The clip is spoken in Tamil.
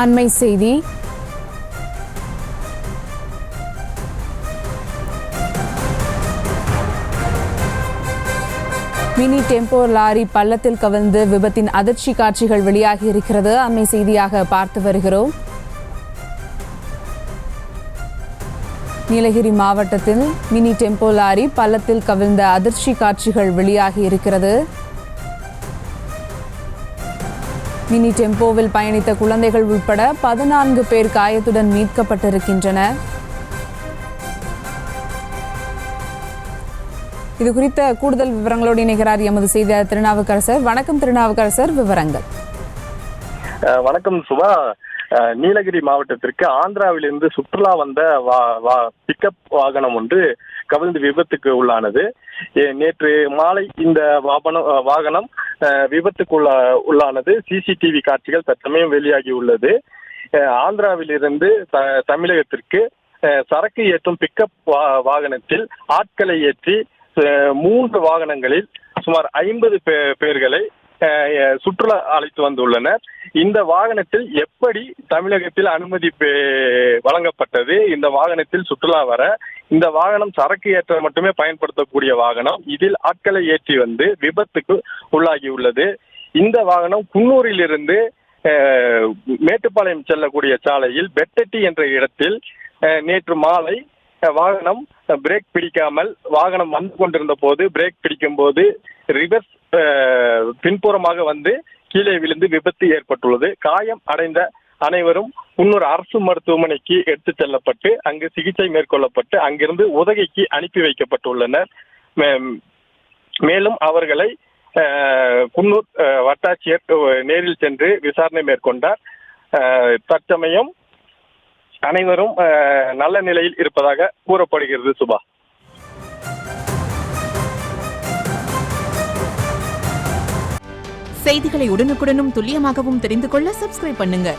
அண்மை செய்தி. மினி டெம்போ லாரி பள்ளத்தில் கவிழ்ந்து விபத்தின் அதிர்ச்சி காட்சிகள் வெளியாகி இருக்கிறது. அண்மை செய்தியாக பார்த்து வருகிறோம். நீலகிரி மாவட்டத்தில் மினி டெம்போ லாரி பள்ளத்தில் கவிழ்ந்த அதிர்ச்சி காட்சிகள் வெளியாகி இருக்கிறது. மினி டெம்போவில் பயணித்த குழந்தைகள் உட்பட 14 பேர் காயத்துடன் மீட்கப்பட்டிருக்கின்றனர். இது குறித்த கூடுதல் விவரங்களோடு இணைகிறார் எமது செய்தியாளர் திருநாவுக்கரசர். வணக்கம் திருநாவுக்கரசர், விவரங்கள். வணக்கம் சுபா. நீலகிரி மாவட்டத்திற்கு ஆந்திராவிலிருந்து சுற்றுலா வந்த பிக்கப் வாகனம் ஒன்று கவிழ்ந்து விபத்துக்கு உள்ளானது. நேற்று மாலை இந்த வாகனம் விபத்துக்கு உள்ளானது. சிசிடிவி காட்சிகள் தற்சமயம் வெளியாகி உள்ளது. ஆந்திராவிலிருந்து தமிழகத்திற்கு சரக்கு ஏற்றும் பிக்கப் வாகனத்தில் ஆட்களை ஏற்றி 3 வாகனங்களில் சுமார் 50 பேர்களை சுற்றுலா அழைத்து வந்துள்ளனர். இந்த வாகனத்தில் எப்படி தமிழகத்தில் அனுமதி வழங்கப்பட்டது இந்த வாகனத்தில் சுற்றுலா வர? இந்த வாகனம் சரக்கு ஏற்ற மட்டுமே பயன்படுத்தக்கூடிய வாகனம். இதில் ஆட்களை ஏற்றி வந்து விபத்துக்கு உள்ளாகி உள்ளது. இந்த வாகனம் குன்னூரிலிருந்து மேட்டுப்பாளையம் செல்லக்கூடிய சாலையில் பெட்டட்டி என்ற இடத்தில் நேற்று மாலை வாகனம் பிரேக் பிடிக்காமல் வாகனம் வந்து கொண்டிருந்த போது பிரேக் பிடிக்கும் போது ரிவர்ஸ் பின்புறமாக வந்து கீழே விழுந்து விபத்து ஏற்பட்டுள்ளது. காயம் அடைந்த அனைவரும் குன்னூர் அரசு மருத்துவமனைக்கு எடுத்து செல்லப்பட்டு அங்கு சிகிச்சை மேற்கொள்ளப்பட்டு அங்கிருந்து உதகைக்கு அனுப்பி வைக்கப்பட்டுள்ளனர். மேலும் அவர்களை குன்னூர் வட்டாட்சியர் நேரில் சென்று விசாரணை மேற்கொண்டார். தற்சமயம் அனைவரும் நல்ல நிலையில் இருப்பதாக கூறப்படுகிறது. சுபா, செய்திகளை உடனுக்குடனும் துல்லியமாகவும் தெரிந்து கொள்ள சப்ஸ்கிரைப் பண்ணுங்க.